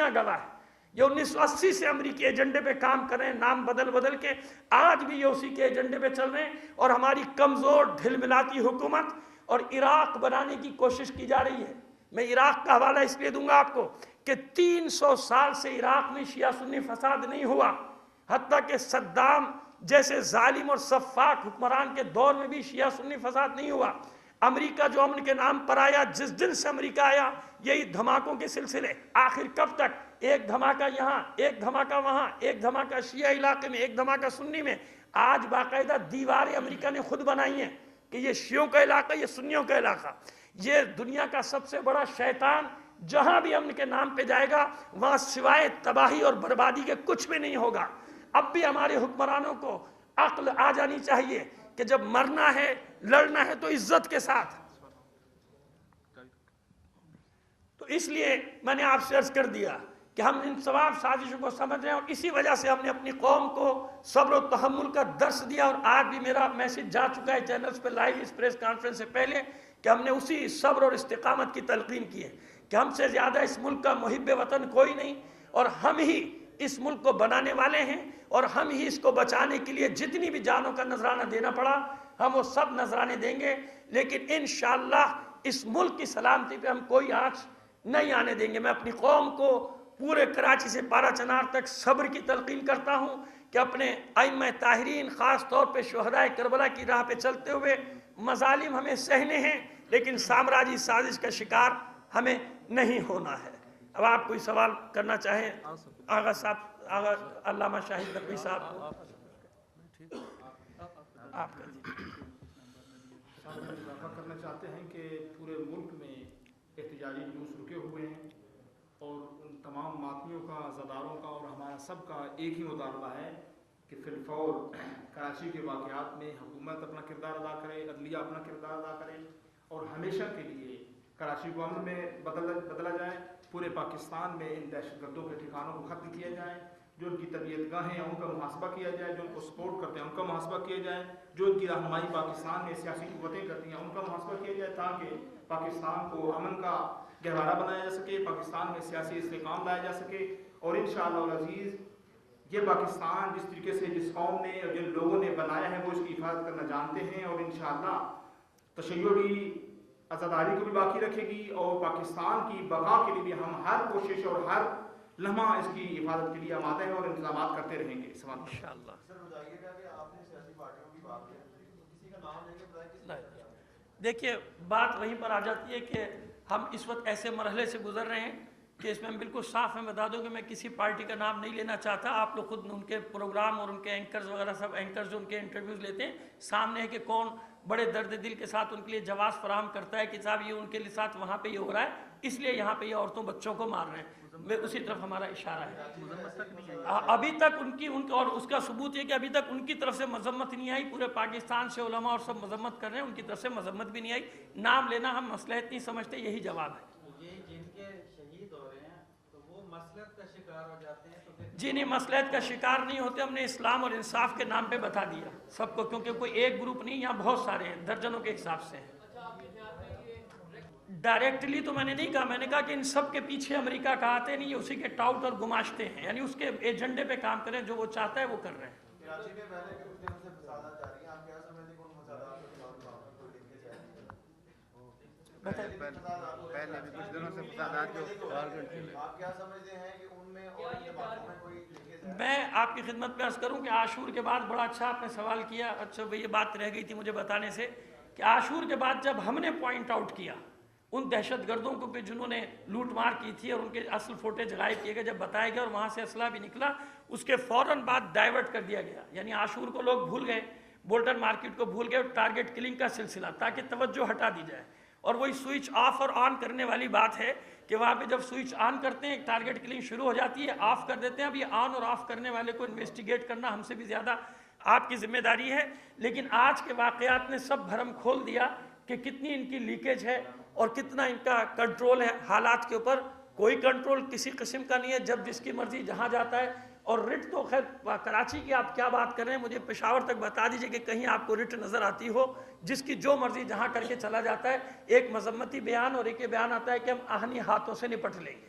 دنیا گواہ ہے، یہ 1980 سے امریکی ایجنڈے پہ کام کر رہے ہیں، نام بدل بدل کے، آج بھی یہ اسی کے ایجنڈے پہ چل رہے ہیں، اور ہماری کمزور ڈھل ملاتی حکومت اور عراق بنانے کی کوشش کی جا رہی ہے۔ میں عراق کا حوالہ اس لیے دوں گا آپ کو کہ 300 سال سے عراق میں شیعہ سنی فساد نہیں ہوا، حتیٰ کہ صدام جیسے ظالم اور سفاک حکمران کے دور میں بھی شیعہ سنی فساد نہیں ہوا۔ امریکہ جو امن کے نام پر آیا، جس دن سے امریکہ آیا یہی دھماکوں کے سلسلے، آخر کب تک؟ ایک دھماکہ یہاں، ایک دھماکہ وہاں، ایک دھماکہ شیعہ علاقے میں، ایک دھماکہ سنی میں۔ آج باقاعدہ دیواریں امریکہ نے خود بنائی ہیں کہ یہ شیعوں کا علاقہ، یہ سنیوں کا علاقہ۔ یہ دنیا کا سب سے بڑا شیطان جہاں بھی امن کے نام پہ جائے گا وہاں سوائے تباہی اور بربادی کے کچھ بھی نہیں ہوگا۔ اب بھی ہمارے حکمرانوں کو عقل آ جانی چاہیے کہ جب مرنا ہے، لڑنا ہے تو عزت کے ساتھ۔ تو اس لیے میں نے آپ سے عرض کر دیا کہ ہم ان ثواب سازشوں کو سمجھ رہے ہیں، اور اسی وجہ سے ہم نے اپنی قوم کو صبر و تحمل کا درس دیا، اور آج بھی میرا میسج جا چکا ہے چینلز پہ لائیو اس پریس کانفرنس سے پہلے کہ ہم نے اسی صبر اور استقامت کی تلقین کی ہے کہ ہم سے زیادہ اس ملک کا محب وطن کوئی نہیں، اور ہم ہی اس ملک کو بنانے والے ہیں، اور ہم ہی اس کو بچانے کے لیے جتنی بھی جانوں کا نذرانہ دینا پڑا ہم وہ سب نذرانے دیں گے، لیکن انشاءاللہ اس ملک کی سلامتی پہ ہم کوئی آنچ نہیں آنے دیں گے۔ میں اپنی قوم کو پورے کراچی سے پارا چنار تک صبر کی تلقین کرتا ہوں کہ اپنے ائمہ طاہرین، خاص طور پہ شہدائے کربلا کی راہ پہ چلتے ہوئے مظالم ہمیں سہنے ہیں، لیکن سامراجی سازش کا شکار ہمیں نہیں ہونا ہے۔ اب آپ کوئی سوال کرنا چاہیں آغا صاحب، آغا علامہ شاہد نقوی صاحب، آپ کر دیجیے۔ اضافہ کرنا چاہتے ہیں کہ پورے ملک میں احتجاجی جلوس رکے ہوئے ہیں، اور ان تمام ماتمیوں کا، عزاداروں کا اور ہمارا سب کا ایک ہی مطالبہ ہے کہ فی الفور کراچی کے واقعات میں حکومت اپنا کردار ادا کرے، عدلیہ اپنا کردار ادا کرے، اور ہمیشہ کے لیے کراچی کو امن میں بدلا جائے۔ پورے پاکستان میں ان دہشت گردوں کے ٹھکانوں کو ختم کیا جائے، جو ان کی طبیعت گاہیں ہیں ان کا محاسبہ کیا جائے، جو ان کو سپورٹ کرتے ہیں ان کا محاسبہ کیا جائے، جو ان کی رہنمائی پاکستان میں سیاسی قوتیں کرتی ہیں ان کا محاسبہ کیا جائے، تاکہ پاکستان کو امن کا گہوارہ بنایا جا سکے، پاکستان میں سیاسی استحکام لایا جا سکے، اور انشاءاللہ العزیز یہ پاکستان جس طریقے سے جس قوم نے اور جن لوگوں نے بنایا ہے وہ اس کی حفاظت کرنا جانتے ہیں، اور انشاءاللہ تشیعی عزاداری کو بھی باقی رکھے گی، اور پاکستان کی بقا کے لیے بھی ہم ہر کوشش اور ہر لمحہ اس کی حفاظت کے لیے آمادہ ہیں اور انتظامات کرتے رہیں گے۔ سوال انشاءاللہ۔ سر بتائیے گا کہ آپ نے سیاسی پارٹیوں کی بات کی، کسی کا نام لے کے بتائیں کسی کا کیا؟ دیکھیے بات وہیں پر آ جاتی ہے کہ ہم اس وقت ایسے مرحلے سے گزر رہے ہیں کہ اس میں بالکل صاف میں بتا دوں کہ میں کسی پارٹی کا نام نہیں لینا چاہتا۔ آپ لوگ خود ان کے پروگرام اور ان کے اینکرز وغیرہ سب اینکرز جو ان کے انٹرویوز لیتے ہیں سامنے ہے کہ کون بڑے درد دل کے ساتھ ان کے لیے جواز فراہم کرتا ہے کہ صاحب یہ ان کے ساتھ وہاں پہ یہ ہو رہا ہے، اس لیے یہاں پہ یہ عورتوں بچوں کو مار رہے ہیں، اسی طرف ہمارا اشارہ ہے۔ ابھی تک ان کی اور اس کا ثبوت یہ کہ ابھی تک ان کی طرف سے مذمت نہیں آئی، پورے پاکستان سے علماء اور سب مذمت کر رہے ہیں، ان کی طرف سے مذمت بھی نہیں آئی۔ نام لینا ہم مصلحت نہیں سمجھتے، یہی جواب ہے۔ جن کے شہید ہو رہے ہیں تو وہ مصلحت کا شکار ہو جاتے ہیں، تو پھر جی نہیں، مصلحت کا شکار نہیں ہوتے، ہم نے اسلام اور انصاف کے نام پہ بتا دیا سب کو، کیونکہ کوئی ایک گروپ نہیں، یہاں بہت سارے ہیں، درجنوں کے حساب سے ہیں۔ ڈائریکٹلی تو میں نے نہیں کہا، میں نے کہا کہ ان سب کے پیچھے امریکہ کا آتے نہیں، یہ اسی کے ٹاؤٹ اور گماشتے ہیں، یعنی اس کے ایجنڈے پہ کام کریں، جو وہ چاہتا ہے وہ کر رہے ہیں۔ کراچی میں پہلے کچھ دن سے فسادات جاری ہیں، آپ کیا سمجھتے ہیں کہ ان فسادات کے خلاف آپ کو کوئی لنکیج ہے؟ پہلے بھی کچھ دنوں سے فسادات جو آپ کیا سمجھتے ہیں کہ ان میں اور ان جماعتوں میں کوئی لنکیج ہے؟ میں آپ کی خدمت میں عرض کروں کہ عاشور کے بعد بڑا اچھا آپ نے سوال کیا، اچھا یہ بات رہ گئی تھی مجھے بتانے سے کہ عاشور کے بعد جب ہم نے پوائنٹ آؤٹ کیا ان دہشت گردوں کو کہ جنہوں نے لوٹ مار کی تھی اور ان کے اصل فوٹیج غائب کیے گئے، جب بتایا گیا اور وہاں سے اسلحہ بھی نکلا، اس کے فوراً بعد ڈائیورٹ کر دیا گیا، یعنی عاشور کو لوگ بھول گئے، بولٹن مارکیٹ کو بھول گئے، اور ٹارگٹ کلنگ کا سلسلہ تاکہ توجہ ہٹا دی جائے۔ اور وہی سوئچ آف اور آن کرنے والی بات ہے کہ وہاں پہ جب سوئچ آن کرتے ہیں ایک ٹارگٹ کلنگ شروع ہو جاتی ہے، آف کر دیتے ہیں۔ اب یہ آن اور آف کرنے والے کو انویسٹیگیٹ کرنا ہم سے بھی زیادہ آپ کی ذمہ داری ہے، لیکن آج کے واقعات نے سب بھرم کھول دیا کہ کتنی ان کی لیکیج ہے اور کتنا ان کا کنٹرول ہے حالات کے اوپر۔ کوئی کنٹرول کسی قسم کا نہیں ہے، جب جس کی مرضی جہاں جاتا ہے۔ اور رٹ تو خیر کراچی کی آپ کیا بات کر رہے ہیں، مجھے پشاور تک بتا دیجئے کہ کہیں آپ کو رٹ نظر آتی ہو جس کی جو مرضی جہاں کر کے چلا جاتا ہے۔ ایک مذمتی بیان اور ایک یہ بیان آتا ہے کہ ہم آہنی ہاتھوں سے نپٹ لیں گے،